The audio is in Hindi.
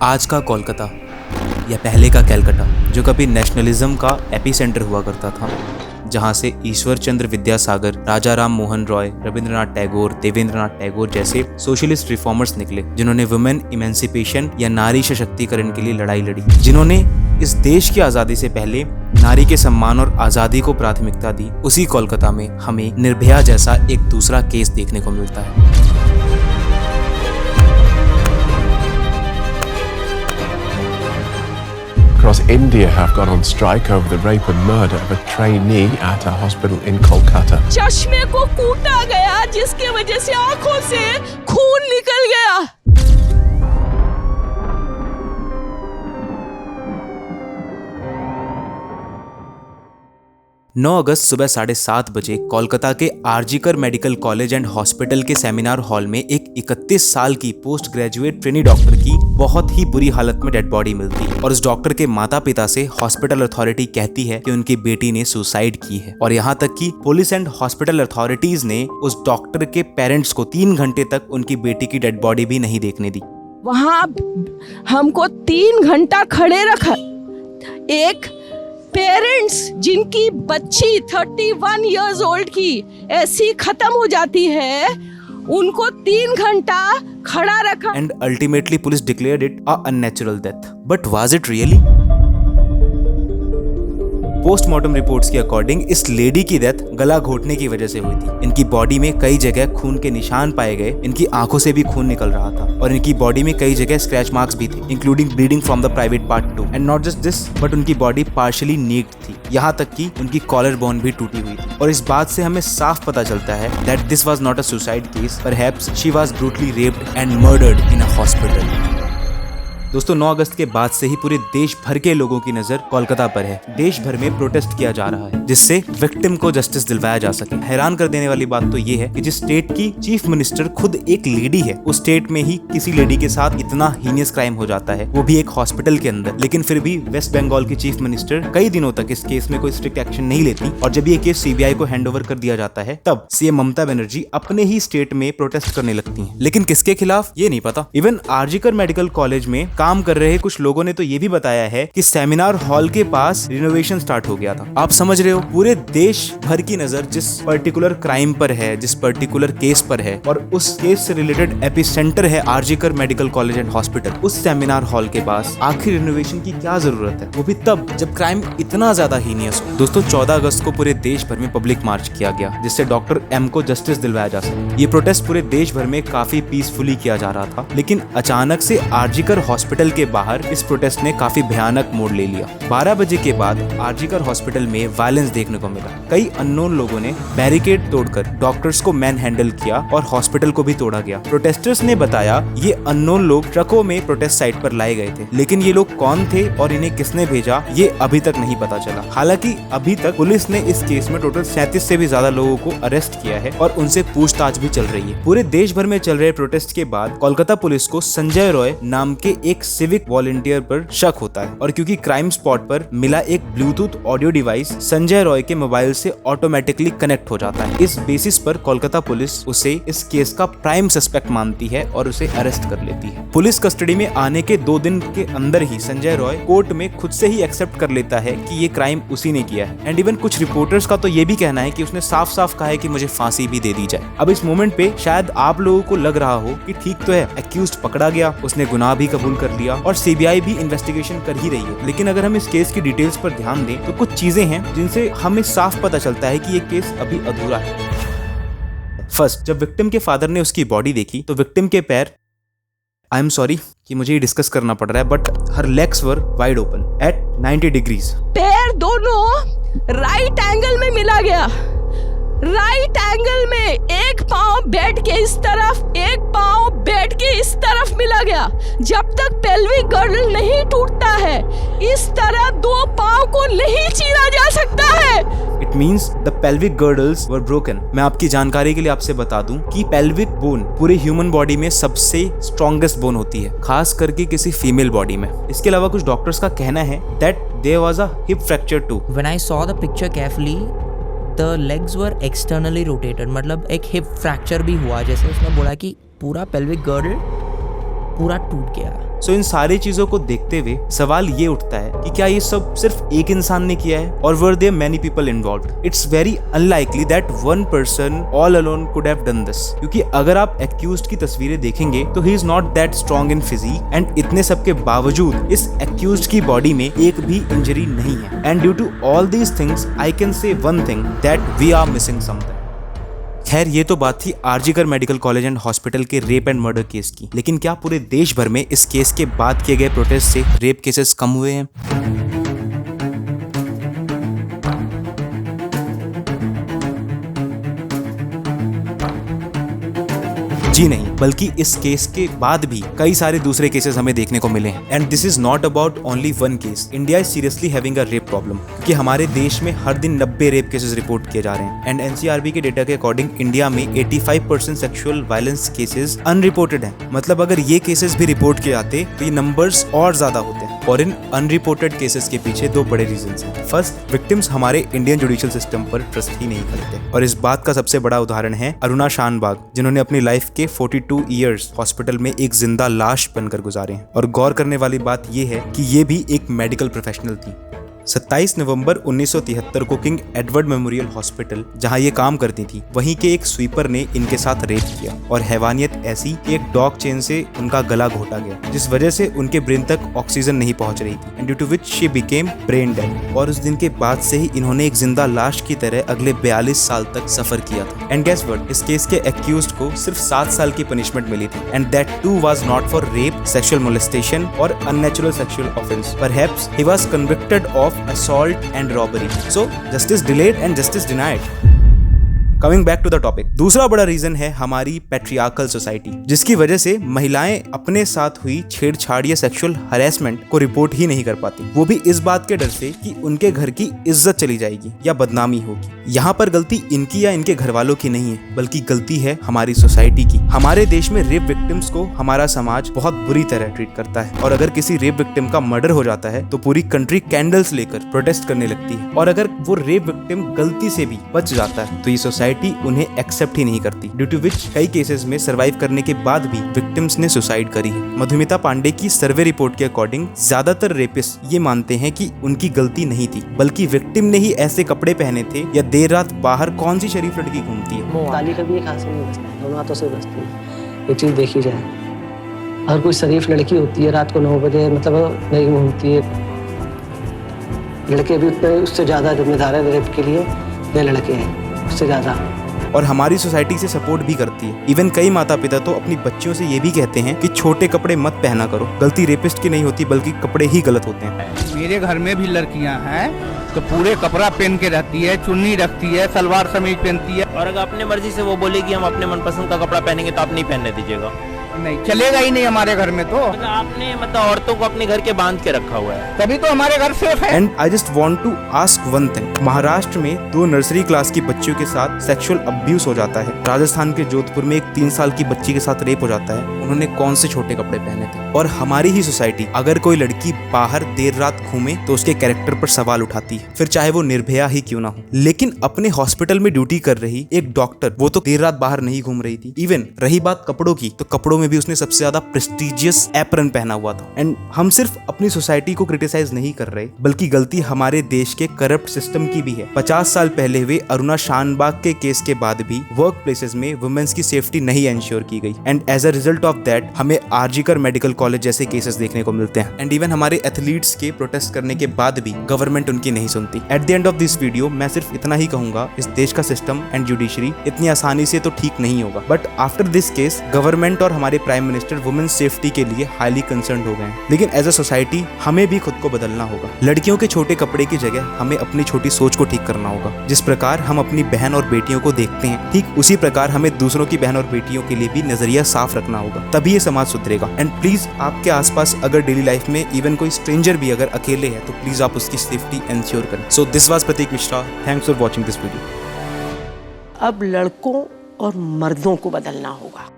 आज का कोलकाता या पहले का कलकत्ता, जो कभी नेशनलिज्म का एपिसेंटर हुआ करता था, जहां से ईश्वर चंद्र विद्यासागर, राजा राम मोहन रॉय, रविंद्रनाथ टैगोर, देवेंद्रनाथ टैगोर जैसे सोशलिस्ट रिफॉर्मर्स निकले, जिन्होंने वुमेन इमेंसिपेशन या नारी सशक्तिकरण के लिए लड़ाई लड़ी, जिन्होंने इस देश की आज़ादी से पहले नारी के सम्मान और आज़ादी को प्राथमिकता दी। उसी कोलकाता में हमें निर्भया जैसा एक दूसरा केस देखने को मिलता है। Across India have gone on strike over the rape and murder of a trainee at a hospital in Kolkata. चश्मे को कूटा गया, जिसकी वजह से आंखों से खून निकल गया। 9 अगस्त सुबह 7:30 बजे कोलकाता के RG Kar medical college and hospital के सेमिनार हॉल में एक 31 साल की पोस्ट ग्रेजुएट ट्रेनी डॉक्टर की बहुत ही बुरी हालत में डेड बॉडी मिलती है और उस डॉक्टर के माता पिता से हॉस्पिटल अथॉरिटी कहती है कि उनकी बेटी ने सुसाइड की है। और यहाँ तक कि पुलिस एंड हॉस्पिटल अथॉरिटीज ने उस डॉक्टर के पेरेंट्स को 3 घंटे तक उनकी बेटी की डेड बॉडी भी नहीं देखने दी। वहां हमको 3 घंटा खड़े रखा। एक पेरेंट्स जिनकी बच्ची 31 इयर्स ओल्ड की ऐसी खत्म हो जाती है, उनको 3 घंटा खड़ा रखा। And ultimately police declared it a unnatural death. But was it really? Postmortem reports के अकॉर्डिंग इस लेडी की डेथ गला घोटने की वजह से हुई थी। इनकी बॉडी में कई जगह खून के निशान पाए गए, इनकी आंखों से भी खून निकल रहा था और इनकी बॉडी में कई जगह स्क्रैच मार्क्स भी थे, including bleeding from the private part two. And not just this, but उनकी बॉडी पार्शियली नेक्ड थी, यहाँ तक कि उनकी कॉलर बोन भी टूटी हुई थी। और इस बात से हमें साफ पता चलता है that this was not a suicide case, perhaps she was brutally raped and murdered in a hospital. दोस्तों, 9 अगस्त के बाद से ही पूरे देश भर के लोगों की नजर कोलकाता पर है। देश भर में प्रोटेस्ट किया जा रहा है जिससे विक्टिम को जस्टिस दिलवाया जा सके। हैरान कर देने वाली बात तो ये है कि जिस स्टेट की चीफ मिनिस्टर खुद एक लेडी है, उस स्टेट में ही किसी लेडी के साथ इतना हीनियस क्राइम हो जाता है, वो भी एक हॉस्पिटल के अंदर। लेकिन फिर भी वेस्ट बंगाल की चीफ मिनिस्टर कई दिनों तक इस केस में कोई स्ट्रिक्ट एक्शन नहीं लेती और जब ये केस सीबीआई को हैंडओवर कर दिया जाता है, तब सीएम ममता बनर्जी अपने ही स्टेट में प्रोटेस्ट करने लगती है। लेकिन किसके खिलाफ ये नहीं पता। इवन आरजीकर मेडिकल कॉलेज में काम कर रहे कुछ लोगों ने तो ये भी बताया है कि सेमिनार हॉल के पास रिनोवेशन स्टार्ट हो गया था। आप समझ रहे हो, पूरे देश भर की नजर जिस पर्टिकुलर क्राइम पर है, जिस पर्टिकुलर केस पर है, और उस केस से रिलेटेड एपिसेंटर है RG Kar medical college and hospital, उस सेमिनार हॉल के पास आखिर रिनोवेशन की क्या जरूरत है, वो भी तब जब क्राइम इतना ज्यादा हीनियस हो। दोस्तों, 14 अगस्त को पूरे देश भर में पब्लिक मार्च किया गया जिससे डॉक्टर एम को जस्टिस दिलवाया जा सके। ये प्रोटेस्ट पूरे देश भर में काफी पीसफुली किया जा रहा था, लेकिन अचानक से आरजीकर हॉस्पिटल के बाहर इस प्रोटेस्ट ने काफी भयानक मोड़ ले लिया। 12 बजे के बाद आरजीकर हॉस्पिटल में वायलेंस देखने को मिला। कई अननोन लोगों ने बैरिकेड तोड़कर डॉक्टर्स को मैन हैंडल किया और हॉस्पिटल को भी तोड़ा गया। प्रोटेस्टर्स ने बताया ये अननोन लोग ट्रकों में प्रोटेस्ट साइट पर लाए गए थे, लेकिन ये लोग कौन थे और इन्हें किसने भेजा, ये अभी तक नहीं पता चला। हालांकि अभी तक पुलिस ने इस केस में टोटल 37 से भी ज्यादा लोगों को अरेस्ट किया है और उनसे पूछताछ भी चल रही है। पूरे देश भर में चल रहे प्रोटेस्ट के बाद कोलकाता पुलिस को संजय रॉय नाम के एक सिविक वॉलंटियर पर शक होता है और क्योंकि क्राइम स्पॉट पर मिला एक Bluetooth audio device Sanjay Roy के मोबाइल से ऑटोमेटिकली कनेक्ट हो जाता है। इस बेसिस पर कोलकाता पुलिस उसे इस केस का प्राइम सस्पेक्ट मानती है और उसे अरेस्ट कर लेती है। पुलिस कस्टडी में आने के 2 दिन के अंदर ही संजय रॉय कोर्ट में खुद से ही एक्सेप्ट कर लेता है कि ये क्राइम उसी ने किया है। एंड इवन कुछ रिपोर्टर्स का तो ये भी कहना है कि उसने साफ साफ कहा है कि मुझे फांसी भी दे दी जाए। अब इस मोमेंट पे शायद आप लोगों को लग रहा हो कि ठीक तो है, एक्यूज्ड पकड़ा गया, उसने गुनाह भी कबूल कर लिया और सीबीआई भी इन्वेस्टिगेशन कर ही रही है। लेकिन अगर हम इस केस की डिटेल्स पर ध्यान दें तो कुछ चीजें हैं जिनसे हमें साफ पता चलता है कि ये केस अभी अधूरा है। फर्स्ट, जब विक्टिम के फादर ने उसकी बॉडी देखी तो विक्टिम के पैर, आई एम सॉरी कि मुझे ये डिस्कस करना पड़ रहा है, but her legs were wide open at 90 degrees. पैर दोनों राइट एंगल में मिला गया। राइट एंगल में एक पाँव बेड के इस तरफ, एक पाँव बेड के इस तरफ मिला गया। जब तक पेल्विक गर्डल नहीं टूटता है, इस तरह 2 पाँव को नहीं चीरा जा सकता है। It means the pelvic girdles were broken. मैं आपकी जानकारी के लिए आपसे बता दूं कि पेल्विक बोन पूरे ह्यूमन बॉडी में सबसे स्ट्रॉन्गेस्ट बोन होती है, खास करके किसी फीमेल बॉडी में। इसके अलावा कुछ डॉक्टर्स का कहना है that there was a hip fracture too. When I saw the picture carefully, the legs were externally rotated, मतलब एक हिप फ्रैक्चर भी हुआ, जैसे उसने बोला कि पूरा पेल्विक गर्डल पूरा टूट गया। सो इन सारी चीजों को देखते हुए सवाल ये उठता है कि क्या ये सब सिर्फ एक इंसान ने किया है और were there many people involved? It's very unlikely that one person all alone could have done this, क्योंकि अगर आप एक्यूज्ड की तस्वीरें देखेंगे तो he is not that strong in physique and इतने सब के बावजूद इस एक्यूज्ड की बॉडी में एक भी इंजरी नहीं है। And due to all these things I can say one thing that we are missing something. खैर ये तो बात थी RG Kar medical college and hospital के रेप एंड मर्डर केस की, लेकिन क्या पूरे देश भर में इस केस के बाद किए गए प्रोटेस्ट से रेप केसेस कम हुए हैं? जी नहीं, बल्कि इस केस के बाद भी कई सारे दूसरे केसेस हमें देखने को मिले हैं। And this is not about only one case. India is seriously having a rape problem, क्योंकि हमारे देश में हर दिन 90 रेप केसेस रिपोर्ट किए जा रहे हैं। एंड एनसीआरबी के डेटा के अकॉर्डिंग इंडिया में 85% सेक्सुअल वायलेंस केसेस अनरिपोर्टेड हैं। मतलब अगर ये केसेस भी रिपोर्ट किए जाते तो ये नंबर्स और ज्यादा होते हैं। और इन अनरिपोर्टेड केसेस के पीछे दो बड़े रीजंस हैं। फर्स्ट, विक्टिम्स हमारे इंडियन जुडिशियल सिस्टम पर ट्रस्ट ही नहीं करते, और इस बात का सबसे बड़ा उदाहरण है अरुणा शानबाग, जिन्होंने अपनी लाइफ के 42 ईयर्स हॉस्पिटल में एक जिंदा लाश बनकर गुजारे हैं। और गौर करने वाली बात यह है कि ये भी एक मेडिकल प्रोफेशनल थी। 27 नवंबर 1973 को किंग एडवर्ड मेमोरियल हॉस्पिटल, जहां ये काम करती थी, वहीं के एक स्वीपर ने इनके साथ रेप किया। और हैवानियत ऐसी कि एक डॉग चेन से उनका गला घोटा गया, जिस वजह से उनके ब्रेन तक ऑक्सीजन नहीं पहुंच रही थी, and due to which she became brain dead. और उस दिन के बाद से ही इन्होंने एक जिंदा लाश की तरह अगले 42 साल तक सफर किया था। एंड गेस व्हाट, इस केस के एक्यूज्ड को सिर्फ 7 साल की पनिशमेंट मिली थी, and that too was not for rape, sexual molestation और unnatural sexual offence. Perhaps he was convicted of assault and robbery. So justice delayed and justice denied. Coming back to the topic, दूसरा बड़ा रीजन है हमारी पैट्रियार्कल सोसाइटी, जिसकी वजह से महिलाएं अपने साथ हुई छेड़छाड़ या सेक्सुअल हरेसमेंट को रिपोर्ट ही नहीं कर पाती, वो भी इस बात के डर से कि उनके घर की इज्जत चली जाएगी या बदनामी होगी। यहाँ पर गलती इनकी या इनके घर वालों की नहीं है, बल्कि गलती है हमारी सोसाइटी की। हमारे देश में रेप विक्टिम्स को हमारा समाज बहुत बुरी तरह ट्रीट करता है, और अगर किसी रेप विक्टिम का मर्डर हो जाता है तो पूरी कंट्री कैंडल्स लेकर प्रोटेस्ट करने लगती है। और अगर वो रेप विक्टिम गलती से भी बच जाता है तो ये सोसाइटी उन्हें एक्सेप्ट ही नहीं करती, ड्यू टू विच कई केसेस में सर्वाइव करने के बाद भी विक्टिम्स ने सुसाइड करी है। मधुमिता पांडे की सर्वे रिपोर्ट के अकॉर्डिंग ज्यादातर रेपिस्ट ये मानते हैं कि उनकी गलती नहीं थी, बल्कि विक्टिम ने ही ऐसे कपड़े पहने थे, या देर रात बाहर कौन सी शरीफ लड़की घूमती है। ताली कभी एक हाथ से नहीं बजता है, दोनों हाथों से बजती है। ये चीज देखी जाए, हर कोई शरीफ लड़की होती है रात को 9 बजे मतलब नहीं घूमती है। लड़के भी उतने उससे ज्यादा जिम्मेदार है रेप के लिए, ये लड़के हैं उससे ज्यादा। और हमारी सोसाइटी से सपोर्ट भी करती है। इवन कई माता पिता तो अपनी बच्चियों से ये भी कहते हैं कि छोटे कपड़े मत पहना करो। गलती रेपिस्ट की नहीं होती, बल्कि कपड़े ही गलत होते हैं। मेरे घर में भी लड़कियां हैं तो पूरे कपड़ा पहन के रहती है, चुन्नी रखती है, सलवार समीज पहनती है। और अगर अपने मर्जी से वो बोलेगी हम अपने मनपसंद का कपड़ा पहनेंगे तो आप नहीं पहनने दीजिएगा? नहीं चलेगा ही नहीं हमारे घर में। तो आपने मतलब औरतों को अपने घर के बांध के रखा हुआ है, तभी तो हमारे घर सेफ है। And I just want to ask one thing, Maharashtra में 2 नर्सरी क्लास की बच्चियों के साथ सेक्सुअल अब्यूज हो जाता है। राजस्थान के जोधपुर में एक 3 साल की बच्ची के साथ रेप हो जाता है। उन्होंने कौन से छोटे कपड़े पहने थे? और हमारी ही सोसाइटी अगर कोई लड़की बाहर देर रात घूमे तो उसके कैरेक्टर पर सवाल उठाती है, फिर चाहे वो निर्भया ही क्यों ना हो। लेकिन अपने हॉस्पिटल में ड्यूटी कर रही एक डॉक्टर, वो तो देर रात बाहर नहीं घूम रही थी। इवन रही बात कपड़ों की, तो कपड़ों में भी उसने सबसे ज्यादा प्रेस्टिजियस एप्रन पहना हुआ था। एंड हम सिर्फ अपनी सोसाइटी को क्रिटिसाइज नहीं कर रहे, बल्कि गलती हमारे देश के करप्ट सिस्टम की भी है। 50 साल पहले हुए अरुणा शानबाग के केस के बाद भी वर्क प्लेसेस में वुमेन्स की सेफ्टी नहीं इंश्योर की गई, and as a result of that हमें आरजीकर मेडिकल कॉलेज जैसे केसेस देखने को मिलते हैं। एंड इवन हमारे एथलीट्स के प्रोटेस्ट करने के बाद भी गवर्नमेंट उनकी नहीं सुनती। At the end of this video मैं सिर्फ इतना ही कहूंगा, इस देश का सिस्टम एंड जुडिशरी इतनी आसानी से तो ठीक नहीं होगा, but after this case government और हमारे प्राइम मिनिस्टर वुमेन्स सेफ्टी के लिए हाईली कंसर्न्ड हो गए हैं। लेकिन एज अ सोसाइटी हमें भी खुद को बदलना होगा। लड़कियों के छोटे कपड़े की जगह हमें अपनी छोटी सोच को ठीक करना होगा। जिस प्रकार हम अपनी बहन और बेटियों को देखते हैं, ठीक उसी प्रकार हमें दूसरों की बहन और बेटियों के लिए भी नजरिया साफ रखना होगा, तभी ये समाज सुधरेगा। एंड प्लीज आपके आसपास अगर डेली लाइफ में इवन कोई स्ट्रेंजर भी अगर अकेले है तो प्लीज आप उसकी सेफ्टी इंश्योर करें। So this was Pratik Mishra, thanks for watching this video. अब लड़कों और मर्दों को बदलना होगा।